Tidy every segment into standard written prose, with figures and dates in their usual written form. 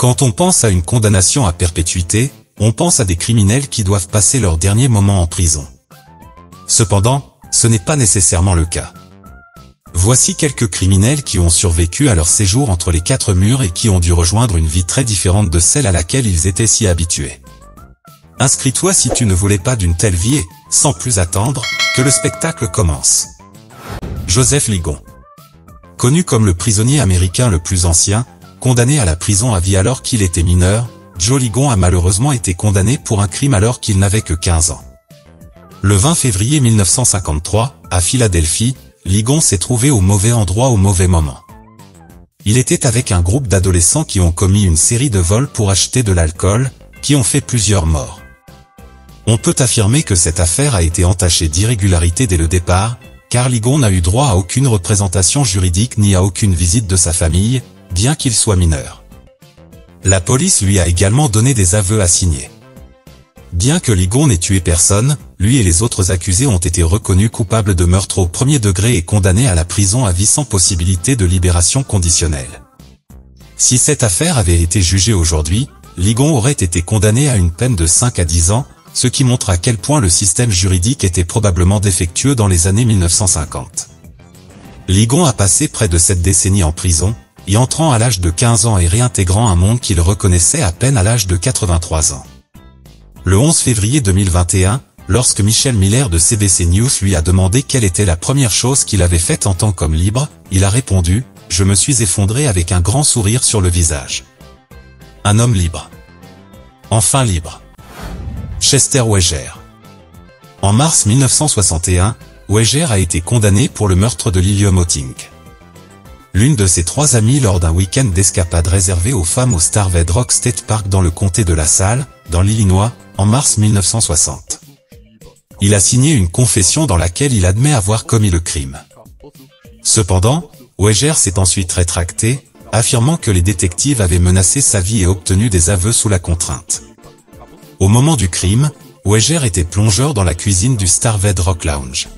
Quand on pense à une condamnation à perpétuité, on pense à des criminels qui doivent passer leurs derniers moments en prison. Cependant, ce n'est pas nécessairement le cas. Voici quelques criminels qui ont survécu à leur séjour entre les quatre murs et qui ont dû rejoindre une vie très différente de celle à laquelle ils étaient si habitués. Inscris-toi si tu ne voulais pas d'une telle vie et, sans plus attendre, que le spectacle commence. Joseph Ligon. Connu comme le prisonnier américain le plus ancien, condamné à la prison à vie alors qu'il était mineur, Joe Ligon a malheureusement été condamné pour un crime alors qu'il n'avait que 15 ans. Le 20 février 1953, à Philadelphie, Ligon s'est trouvé au mauvais endroit au mauvais moment. Il était avec un groupe d'adolescents qui ont commis une série de vols pour acheter de l'alcool, qui ont fait plusieurs morts. On peut affirmer que cette affaire a été entachée d'irrégularités dès le départ, car Ligon n'a eu droit à aucune représentation juridique ni à aucune visite de sa famille, bien qu'il soit mineur. La police lui a également donné des aveux à signer. Bien que Ligon n'ait tué personne, lui et les autres accusés ont été reconnus coupables de meurtre au premier degré et condamnés à la prison à vie sans possibilité de libération conditionnelle. Si cette affaire avait été jugée aujourd'hui, Ligon aurait été condamné à une peine de 5 à 10 ans, ce qui montre à quel point le système juridique était probablement défectueux dans les années 1950. Ligon a passé près de 7 décennies en prison, y entrant à l'âge de 15 ans et réintégrant un monde qu'il reconnaissait à peine à l'âge de 83 ans. Le 11 février 2021, lorsque Michel Miller de CBC News lui a demandé quelle était la première chose qu'il avait faite en tant qu'homme libre, il a répondu « Je me suis effondré avec un grand sourire sur le visage. » Un homme libre. Enfin libre. Chester Weger. En mars 1961, Weger a été condamné pour le meurtre de Lilium Otink. L'une de ses 3 amies lors d'un week-end d'escapade réservé aux femmes au Starved Rock State Park dans le comté de LaSalle, dans l'Illinois, en mars 1960. Il a signé une confession dans laquelle il admet avoir commis le crime. Cependant, Weger s'est ensuite rétracté, affirmant que les détectives avaient menacé sa vie et obtenu des aveux sous la contrainte. Au moment du crime, Weger était plongeur dans la cuisine du Starved Rock Lounge.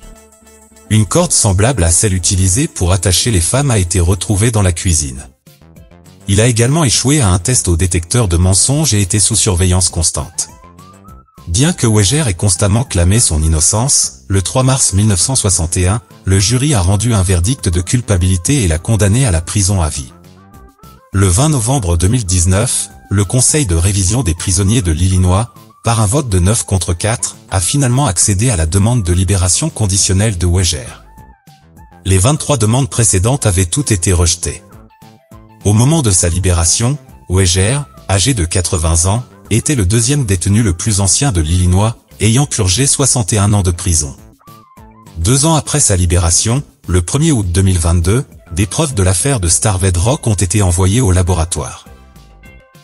Une corde semblable à celle utilisée pour attacher les femmes a été retrouvée dans la cuisine. Il a également échoué à un test au détecteur de mensonges et était sous surveillance constante. Bien que Weger ait constamment clamé son innocence, le 3 mars 1961, le jury a rendu un verdict de culpabilité et l'a condamné à la prison à vie. Le 20 novembre 2019, le Conseil de révision des prisonniers de l'Illinois, par un vote de 9 contre 4, a finalement accédé à la demande de libération conditionnelle de Weger. Les 23 demandes précédentes avaient toutes été rejetées. Au moment de sa libération, Weger, âgé de 80 ans, était le deuxième détenu le plus ancien de l'Illinois, ayant purgé 61 ans de prison. 2 ans après sa libération, le 1er août 2022, des preuves de l'affaire de Starved Rock ont été envoyées au laboratoire.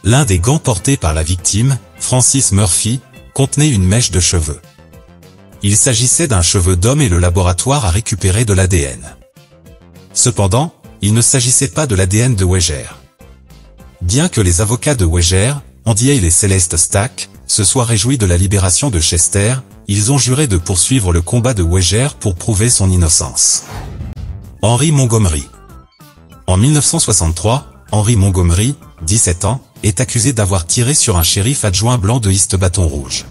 L'un des gants portés par la victime, Francis Murphy, contenait une mèche de cheveux. Il s'agissait d'un cheveu d'homme et le laboratoire a récupéré de l'ADN. Cependant, il ne s'agissait pas de l'ADN de Weger. Bien que les avocats de Weger, Andy Hale et Celeste Stack, se soient réjouis de la libération de Chester, ils ont juré de poursuivre le combat de Weger pour prouver son innocence. Henry Montgomery. En 1963, Henry Montgomery, 17 ans, est accusé d'avoir tiré sur un shérif adjoint blanc de East Baton Rouge.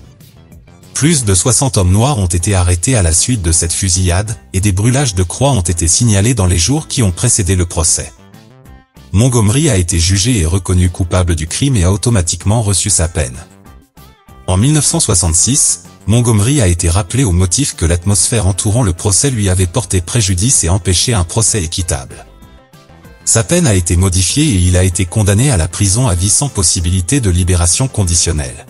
Plus de 60 hommes noirs ont été arrêtés à la suite de cette fusillade, et des brûlages de croix ont été signalés dans les jours qui ont précédé le procès. Montgomery a été jugé et reconnu coupable du crime et a automatiquement reçu sa peine. En 1966, Montgomery a été rappelé au motif que l'atmosphère entourant le procès lui avait porté préjudice et empêché un procès équitable. Sa peine a été modifiée et il a été condamné à la prison à vie sans possibilité de libération conditionnelle.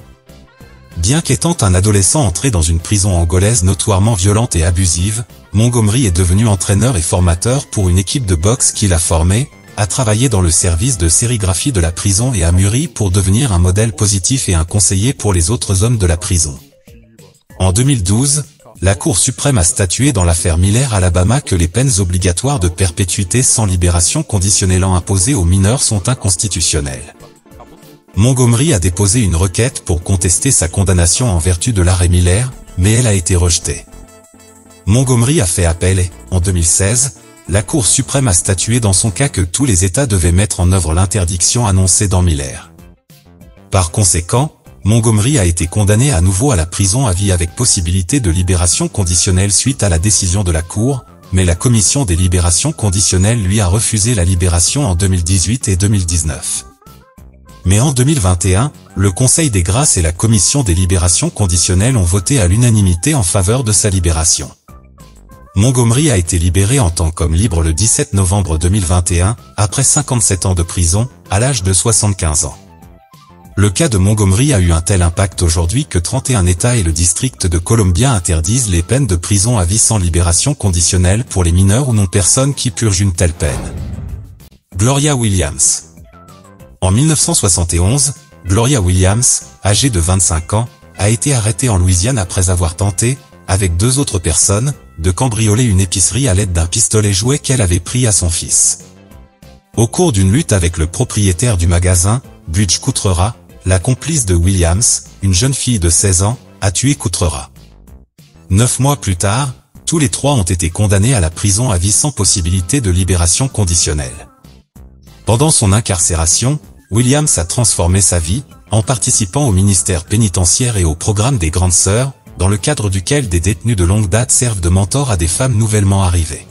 Bien qu'étant un adolescent entré dans une prison angolaise notoirement violente et abusive, Montgomery est devenu entraîneur et formateur pour une équipe de boxe qu'il a formée, a travaillé dans le service de sérigraphie de la prison et a mûri pour devenir un modèle positif et un conseiller pour les autres hommes de la prison. En 2012, la Cour suprême a statué dans l'affaire Miller Alabama que les peines obligatoires de perpétuité sans libération conditionnelle imposées aux mineurs sont inconstitutionnelles. Montgomery a déposé une requête pour contester sa condamnation en vertu de l'arrêt Miller, mais elle a été rejetée. Montgomery a fait appel et, en 2016, la Cour suprême a statué dans son cas que tous les États devaient mettre en œuvre l'interdiction annoncée dans Miller. Par conséquent, Montgomery a été condamné à nouveau à la prison à vie avec possibilité de libération conditionnelle suite à la décision de la Cour, mais la Commission des libérations conditionnelles lui a refusé la libération en 2018 et 2019. Mais en 2021, le Conseil des grâces et la Commission des libérations conditionnelles ont voté à l'unanimité en faveur de sa libération. Montgomery a été libéré en tant qu'homme libre le 17 novembre 2021, après 57 ans de prison, à l'âge de 75 ans. Le cas de Montgomery a eu un tel impact aujourd'hui que 31 États et le District de Columbia interdisent les peines de prison à vie sans libération conditionnelle pour les mineurs ou non-personnes qui purgent une telle peine. Gloria Williams. En 1971, Gloria Williams, âgée de 25 ans, a été arrêtée en Louisiane après avoir tenté, avec 2 autres personnes, de cambrioler une épicerie à l'aide d'un pistolet jouet qu'elle avait pris à son fils. Au cours d'une lutte avec le propriétaire du magasin, Butch Coutrera, la complice de Williams, une jeune fille de 16 ans, a tué Coutrera. 9 mois plus tard, tous les 3 ont été condamnés à la prison à vie sans possibilité de libération conditionnelle. Pendant son incarcération, Williams a transformé sa vie, en participant au ministère pénitentiaire et au programme des Grandes Sœurs, dans le cadre duquel des détenus de longue date servent de mentor à des femmes nouvellement arrivées.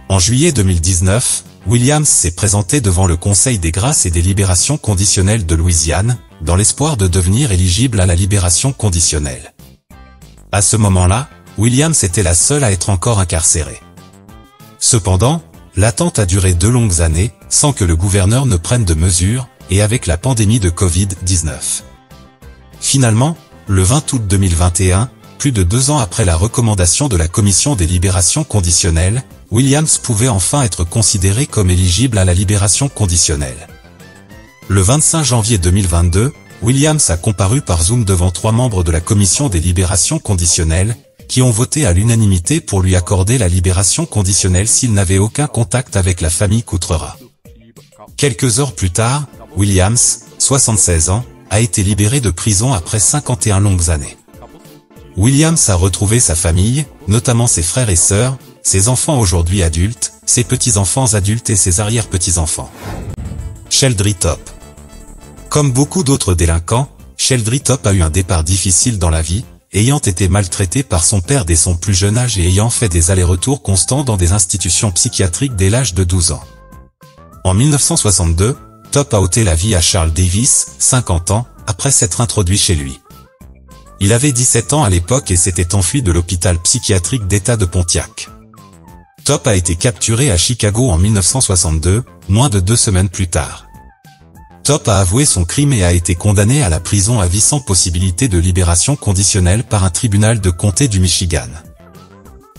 En juillet 2019, Williams s'est présenté devant le Conseil des grâces et des libérations conditionnelles de Louisiane, dans l'espoir de devenir éligible à la libération conditionnelle. À ce moment-là, Williams était la seule à être encore incarcérée. Cependant, l'attente a duré 2 longues années, sans que le gouverneur ne prenne de mesures, et avec la pandémie de Covid-19. Finalement, le 20 août 2021, plus de 2 ans après la recommandation de la Commission des libérations conditionnelles, Williams pouvait enfin être considéré comme éligible à la libération conditionnelle. Le 25 janvier 2022, Williams a comparu par Zoom devant 3 membres de la Commission des libérations conditionnelles, qui ont voté à l'unanimité pour lui accorder la libération conditionnelle s'il n'avait aucun contact avec la famille Coutrera. Quelques heures plus tard, Williams, 76 ans, a été libéré de prison après 51 longues années. Williams a retrouvé sa famille, notamment ses frères et sœurs, ses enfants aujourd'hui adultes, ses petits-enfants adultes et ses arrière-petits-enfants. Sheldry Top. Comme beaucoup d'autres délinquants, Sheldry Top a eu un départ difficile dans la vie, ayant été maltraité par son père dès son plus jeune âge et ayant fait des allers-retours constants dans des institutions psychiatriques dès l'âge de 12 ans. En 1962, Top a ôté la vie à Charles Davis, 50 ans, après s'être introduit chez lui. Il avait 17 ans à l'époque et s'était enfui de l'hôpital psychiatrique d'État de Pontiac. Top a été capturé à Chicago en 1962, moins de 2 semaines plus tard. Top a avoué son crime et a été condamné à la prison à vie sans possibilité de libération conditionnelle par un tribunal de comté du Michigan.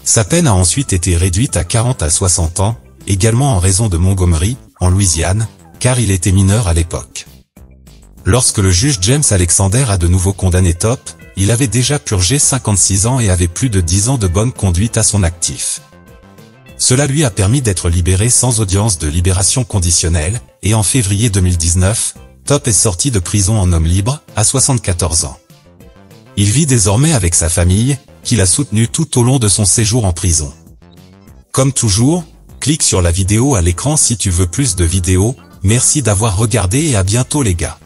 Sa peine a ensuite été réduite à 40 à 60 ans, également en raison de Montgomery, en Louisiane, car il était mineur à l'époque. Lorsque le juge James Alexander a de nouveau condamné Top, il avait déjà purgé 56 ans et avait plus de 10 ans de bonne conduite à son actif. Cela lui a permis d'être libéré sans audience de libération conditionnelle, et en février 2019, Top est sorti de prison en homme libre, à 74 ans. Il vit désormais avec sa famille, qu'il a soutenue tout au long de son séjour en prison. Comme toujours, clique sur la vidéo à l'écran si tu veux plus de vidéos, merci d'avoir regardé et à bientôt les gars.